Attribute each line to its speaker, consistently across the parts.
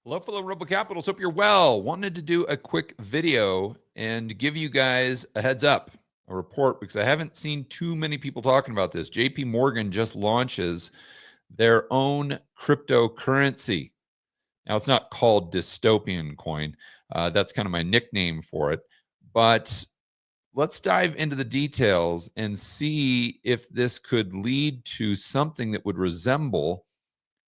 Speaker 1: Hello, fellow Robo Capitals. Hope you're well. Wanted to do a quick video and give you guys a heads up, a report, because I haven't seen too many people talking about this. JP Morgan just launches their own cryptocurrency. Now, it's not called Dystopian coin. That's kind of my nickname for it. But let's dive into the details and see if this could lead to something that would resemble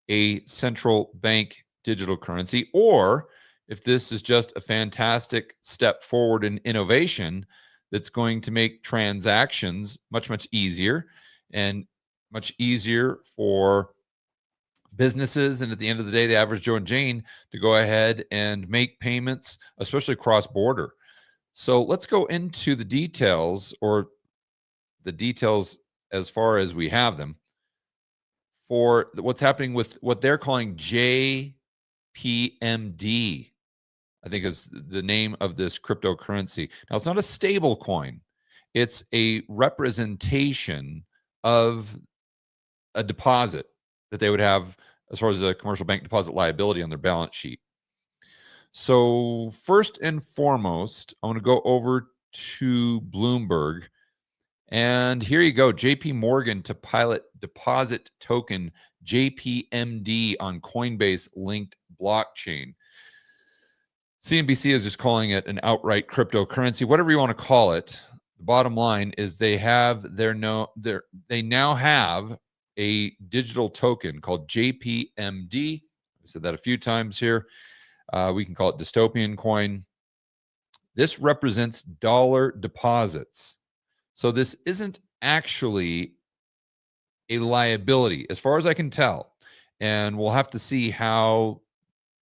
Speaker 1: a central bank digital currency, or if this is just a fantastic step forward in innovation that's going to make transactions much, much easier and much easier for businesses. And at the end of the day, the average Joe and Jane to go ahead and make payments, especially cross border. So let's go into the details, or the details as far as we have them, for what's happening with what they're calling JPMD, I think is the name of this cryptocurrency. Now, it's not a stable coin. It's a representation of a deposit that they would have as far as a commercial bank deposit liability on their balance sheet. So first and foremost, I want to go over to Bloomberg. And here you go, JP Morgan to pilot deposit token JPMD on Coinbase linked blockchain. CNBC is just calling it an outright cryptocurrency, whatever you want to call it. The bottom line is they now have a digital token called JPMD. I said that a few times here. We can call it Dystopian coin. This represents dollar deposits. So this isn't actually a liability, as far as I can tell. And we'll have to see how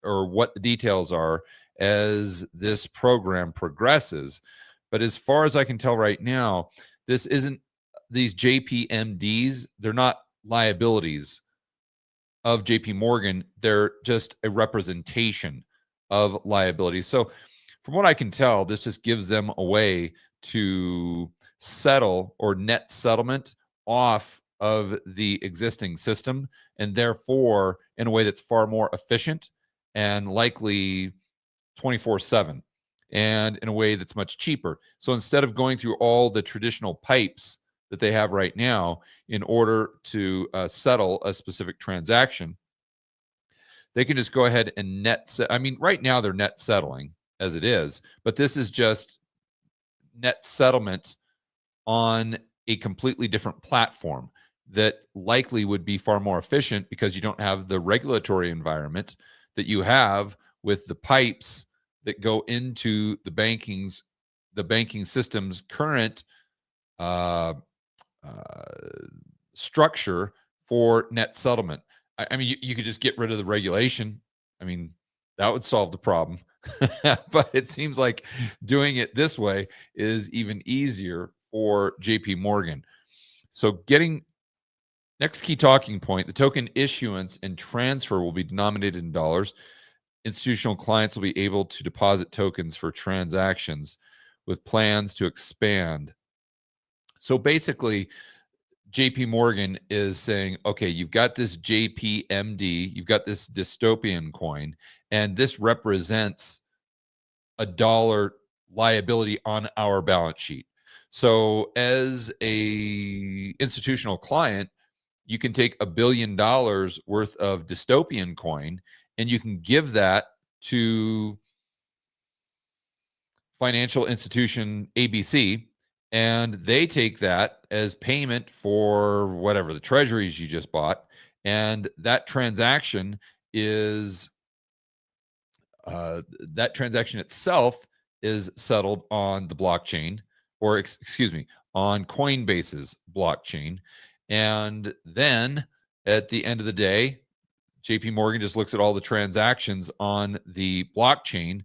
Speaker 1: or what the details are as this program progresses. But as far as I can tell right now, this isn't, these JPMDs, they're not liabilities of JP Morgan. They're just a representation of liabilities. So from what I can tell, this just gives them a way to settle or net settlement off of the existing system, and therefore in a way that's far more efficient and likely 24/7, and in a way that's much cheaper. So instead of going through all the traditional pipes that they have right now in order to settle a specific transaction, they can just go ahead and I mean, right now they're net settling as it is, but this is just net settlement on a completely different platform that likely would be far more efficient, because you don't have the regulatory environment that you have with the pipes that go into the banking system's current structure for net settlement. I mean, you could just get rid of the regulation. I mean, that would solve the problem. But it seems like doing it this way is even easier for JP Morgan. So next key talking point, the token issuance and transfer will be denominated in dollars. Institutional clients will be able to deposit tokens for transactions with plans to expand. So basically, JP Morgan is saying, okay, you've got this JPMD, you've got this dystopian coin, and this represents a dollar liability on our balance sheet. So as a institutional client, you can take $1 billion worth of dystopian coin and you can give that to financial institution ABC, and they take that as payment for whatever the treasuries you just bought. And that transaction is that transaction itself is settled on the blockchain, or excuse me, on Coinbase's blockchain. And then at the end of the day, JP Morgan just looks at all the transactions on the blockchain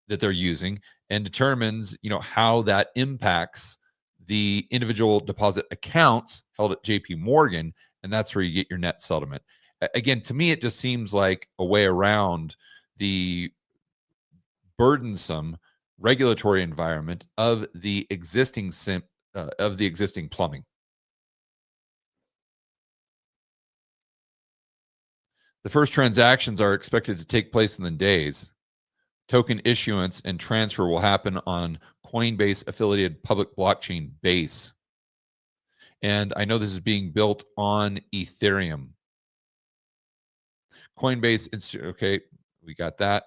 Speaker 1: that they're using and determines, how that impacts the individual deposit accounts held at JP Morgan, and that's where you get your net settlement. Again, to me, it just seems like a way around the burdensome regulatory environment of the existing plumbing. The first transactions are expected to take place in the days. Token issuance and transfer will happen on Coinbase affiliated public blockchain Base. And I know this is being built on Ethereum. Coinbase, okay, we got that.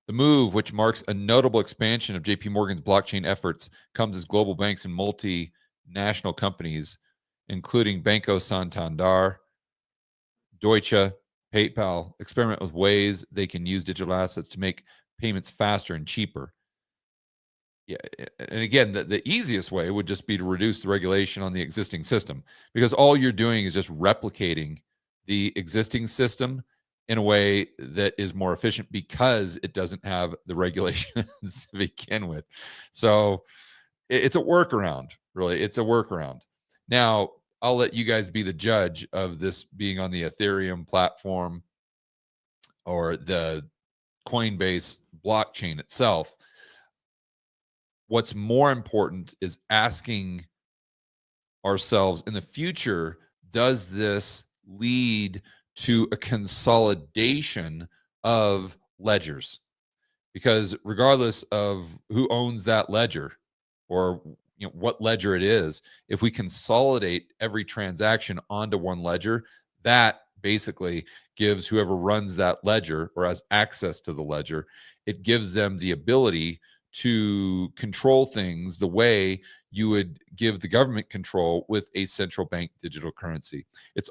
Speaker 1: The move, which marks a notable expansion of JP Morgan's blockchain efforts, comes as global banks and multinational companies, including Banco Santander, Deutsche, PayPal, experiment with ways they can use digital assets to make payments faster and cheaper. Yeah, and again, the easiest way would just be to reduce the regulation on the existing system, because all you're doing is just replicating the existing system in a way that is more efficient because it doesn't have the regulations to begin with. So it's a workaround, really. It's a workaround. Now, I'll let you guys be the judge of this being on the Ethereum platform or the Coinbase blockchain itself. What's more important is asking ourselves in the future, does this lead to a consolidation of ledgers? Because regardless of who owns that ledger or what ledger it is, if we consolidate every transaction onto one ledger, that basically gives whoever runs that ledger or has access to the ledger, it gives them the ability to control things the way you would give the government control with a central bank digital currency. It's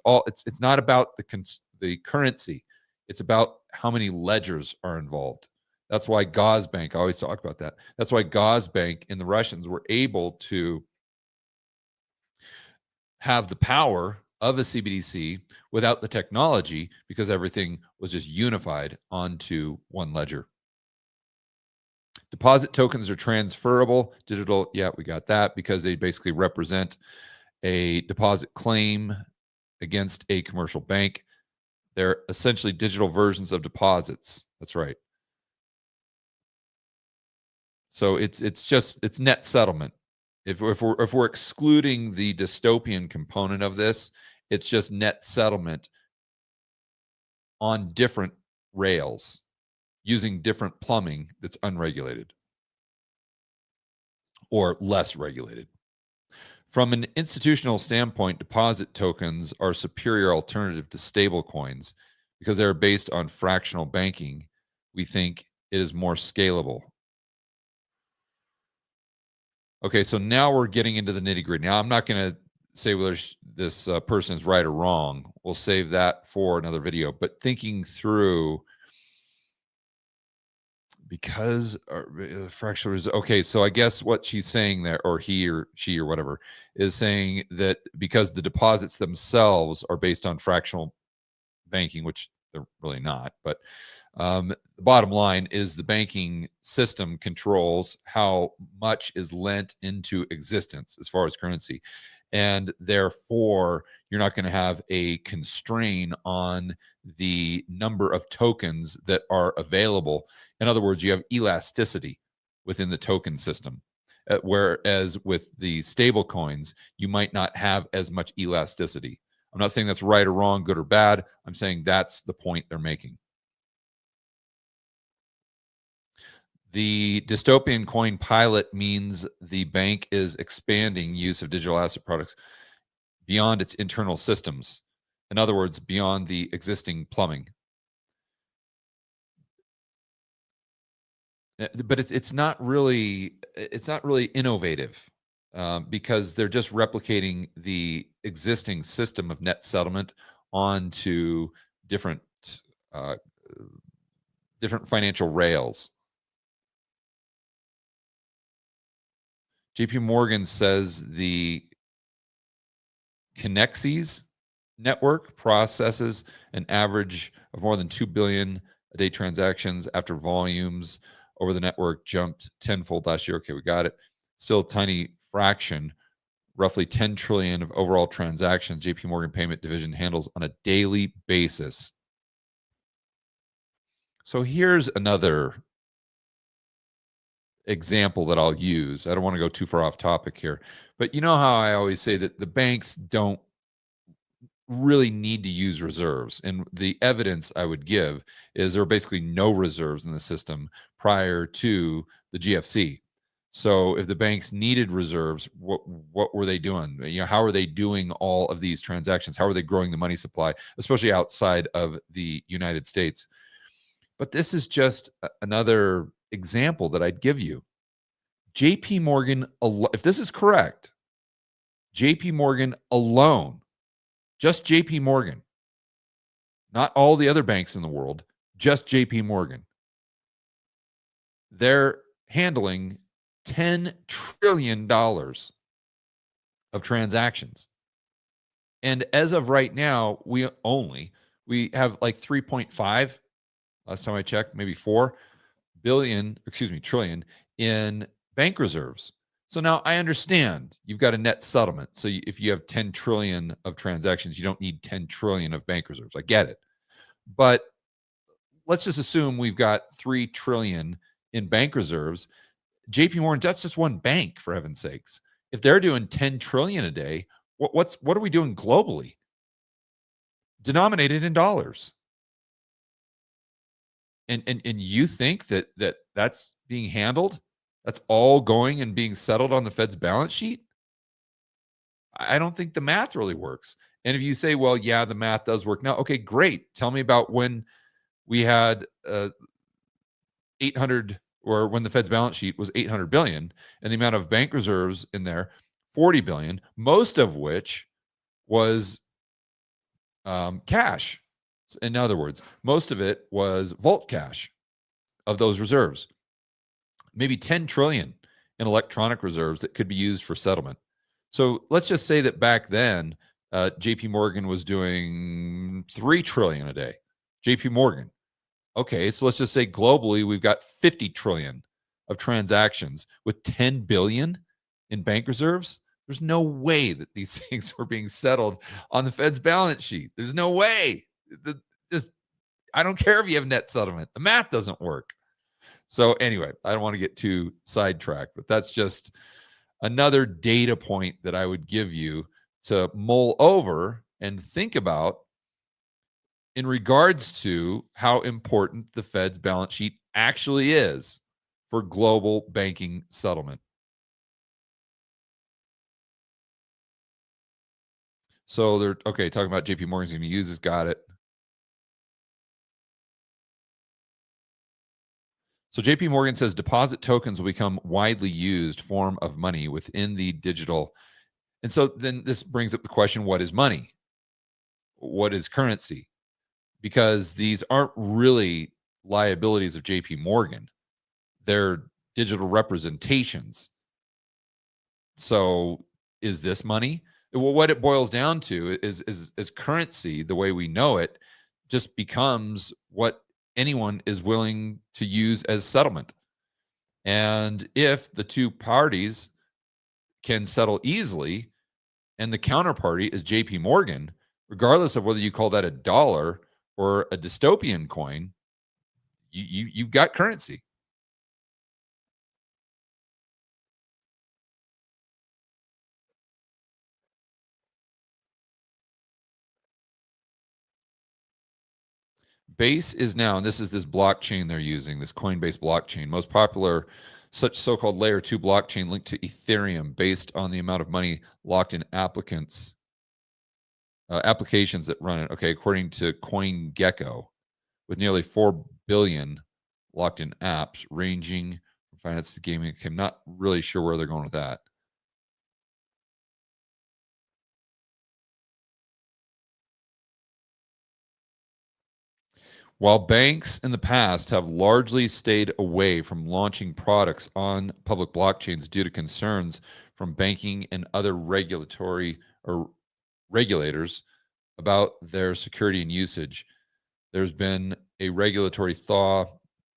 Speaker 1: not about the currency. It's about how many ledgers are involved. That's why Gazbank, I always talk about that. That's why Gazbank and the Russians were able to have the power of a CBDC without the technology, because everything was just unified onto one ledger. Deposit tokens are transferable. Digital, yeah, we got that, because they basically represent a deposit claim against a commercial bank. They're essentially digital versions of deposits. That's right. So it's net settlement. If we're excluding the dystopian component of this, it's just net settlement on different rails using different plumbing that's unregulated or less regulated. From an institutional standpoint, deposit tokens are a superior alternative to stable coins because they're based on fractional banking. We think it is more scalable. Okay, so now we're getting into the nitty gritty. Now, I'm not going to say whether this person is right or wrong. We'll save that for another video. But thinking through, because fractional is okay. So I guess what she's saying there, or he or she or whatever, is saying that because the deposits themselves are based on fractional banking, which they're really not, but the bottom line is the banking system controls how much is lent into existence as far as currency. And therefore, you're not going to have a constraint on the number of tokens that are available. In other words, you have elasticity within the token system. Whereas with the stable coins, you might not have as much elasticity. I'm not saying that's right or wrong, good or bad. I'm saying that's the point they're making. The dystopian coin pilot means the bank is expanding use of digital asset products beyond its internal systems. In other words, beyond the existing plumbing. But it's not really innovative, because they're just replicating the existing system of net settlement onto different financial rails. JP Morgan says the Connexes network processes an average of more than 2 billion a day transactions after volumes over the network jumped tenfold last year. Okay, we got it. Still a tiny fraction, roughly 10 trillion of overall transactions JP Morgan Payment Division handles on a daily basis. So here's another example that I'll use. I don't want to go too far off topic here, but you know how I always say that the banks don't really need to use reserves. And the evidence I would give is there were basically no reserves in the system prior to the GFC. So if the banks needed reserves, what were they doing? How are they doing all of these transactions? How are they growing the money supply, especially outside of the United States? But this is just another example that I'd give you. JP Morgan, if this is correct, JP Morgan alone, just JP Morgan, not all the other banks in the world, just JP Morgan. They're handling $10 trillion of transactions. And as of right now, we have like 3.5, last time I checked, maybe 4 trillion in bank reserves. So now I understand you've got a net settlement. So if you have 10 trillion of transactions, you don't need 10 trillion of bank reserves. I get it. But let's just assume we've got 3 trillion in bank reserves. JP Morgan, that's just one bank, for heaven's sakes. If they're doing 10 trillion a day, what are we doing globally? Denominated in dollars. And you think that's being handled? That's all going and being settled on the Fed's balance sheet? I don't think the math really works. And if you say, well, yeah, the math does work now, okay, great. Tell me about when we had 800, or when the Fed's balance sheet was 800 billion, and the amount of bank reserves in there, 40 billion, most of which was cash. In other words, most of it was vault cash of those reserves. Maybe 10 trillion in electronic reserves that could be used for settlement. So let's just say that back then, JP Morgan was doing 3 trillion a day. JP Morgan. Okay, so let's just say globally, we've got 50 trillion of transactions with 10 billion in bank reserves. There's no way that these things were being settled on the Fed's balance sheet. There's no way. I don't care if you have net settlement. The math doesn't work. So anyway, I don't want to get too sidetracked, but that's just another data point that I would give you to mull over and think about in regards to how important the Fed's balance sheet actually is for global banking settlement. So they're talking about JP Morgan's going to use this. Got it. So JP Morgan says deposit tokens will become widely used form of money within the digital. And so then this brings up the question, what is money? What is currency? Because these aren't really liabilities of JP Morgan. They're digital representations. So is this money? Well, what it boils down to is currency, the way we know it, just becomes what anyone is willing to use as settlement. And if the two parties can settle easily and the counterparty is JP Morgan, regardless of whether you call that a dollar or a dystopian coin, you've got currency. Base is now, and this is this blockchain they're using, this Coinbase blockchain, most popular such so-called layer 2 blockchain linked to Ethereum based on the amount of money locked in applications that run it. Okay, according to CoinGecko, with nearly 4 billion locked in apps ranging from finance to gaming. I'm not really sure where they're going with that. While banks in the past have largely stayed away from launching products on public blockchains due to concerns from banking and other regulatory or regulators about their security and usage, there's been a regulatory thaw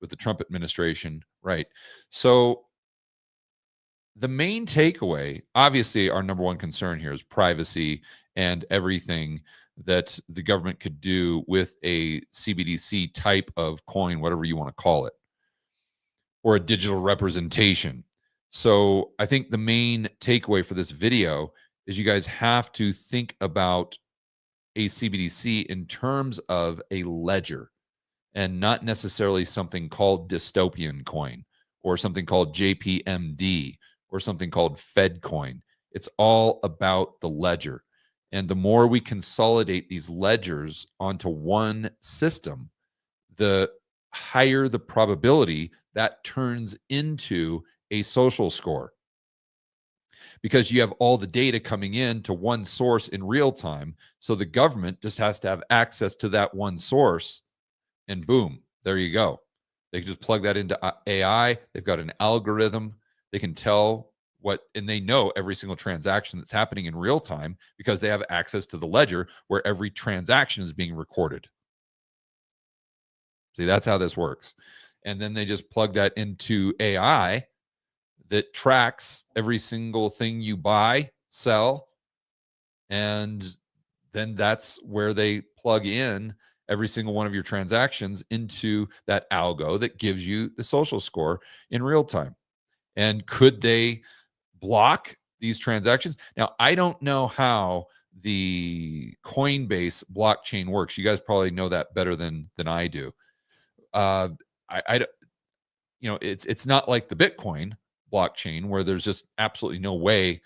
Speaker 1: with the Trump administration. Right. So the main takeaway, obviously, our number one concern here is privacy and everything that the government could do with a CBDC type of coin, whatever you want to call it, or a digital representation. So I think the main takeaway for this video is you guys have to think about a CBDC in terms of a ledger and not necessarily something called dystopian coin or something called JPMD or something called Fed coin. It's all about the ledger. And the more we consolidate these ledgers onto one system, the higher the probability that turns into a social score, because you have all the data coming in to one source in real time. So the government just has to have access to that one source, and boom, there you go. They can just plug that into AI. They've got an algorithm. They can tell what, and they know every single transaction that's happening in real time because they have access to the ledger where every transaction is being recorded. See, that's how this works. And then they just plug that into AI that tracks every single thing you buy, sell, and then that's where they plug in every single one of your transactions into that algo that gives you the social score in real time. And could they block these transactions? Now, I don't know how the Coinbase blockchain works. You guys probably know that better than I do. I it's not like the Bitcoin blockchain where there's just absolutely no way,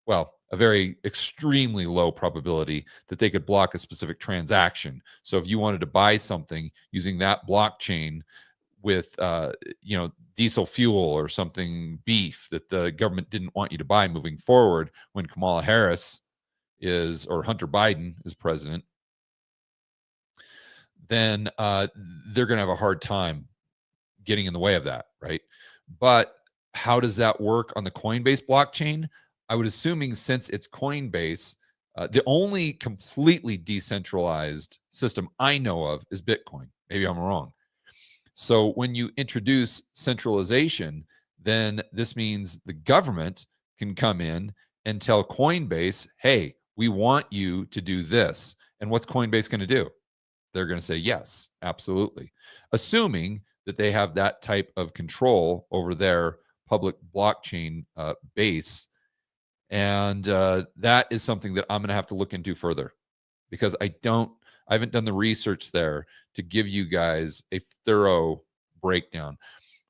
Speaker 1: well, a very extremely low probability that they could block a specific transaction. So if you wanted to buy something using that blockchain with diesel fuel or something, beef that the government didn't want you to buy moving forward when Kamala Harris is, or Hunter Biden is president, then they're going to have a hard time getting in the way of that, right? But how does that work on the Coinbase blockchain? I would assuming since it's Coinbase, the only completely decentralized system I know of is Bitcoin. Maybe I'm wrong. So when you introduce centralization, then this means the government can come in and tell Coinbase, hey, we want you to do this. And what's Coinbase going to do? They're going to say, yes, absolutely. Assuming that they have that type of control over their public blockchain base. And that is something that I'm going to have to look into further, because I haven't done the research there to give you guys a thorough breakdown.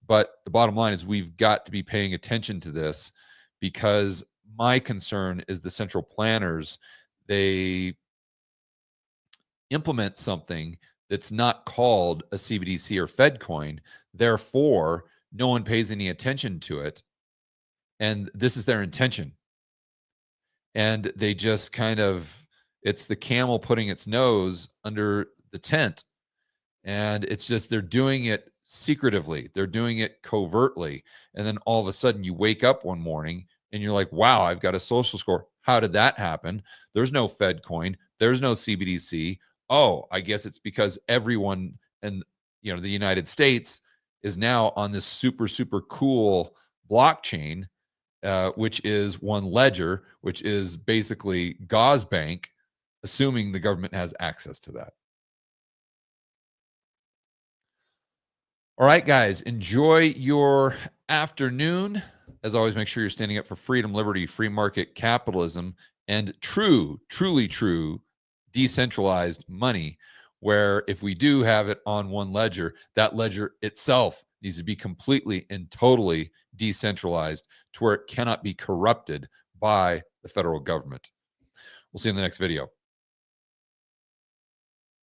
Speaker 1: But the bottom line is we've got to be paying attention to this, because my concern is the central planners, they implement something that's not called a CBDC or Fed coin. Therefore, no one pays any attention to it. And this is their intention. And they just kind of, it's the camel putting its nose under the tent. And it's just, they're doing it secretively. They're doing it covertly. And then all of a sudden you wake up one morning and you're like, wow, I've got a social score. How did that happen? There's no Fed coin. There's no CBDC. Oh, I guess it's because everyone in the United States is now on this super, super cool blockchain, which is one ledger, which is basically Gauze Bank, assuming the government has access to that. All right, guys, enjoy your afternoon. As always, make sure you're standing up for freedom, liberty, free market capitalism, and truly true decentralized money, where if we do have it on one ledger, that ledger itself needs to be completely and totally decentralized to where it cannot be corrupted by the federal government. We'll see you in the next video.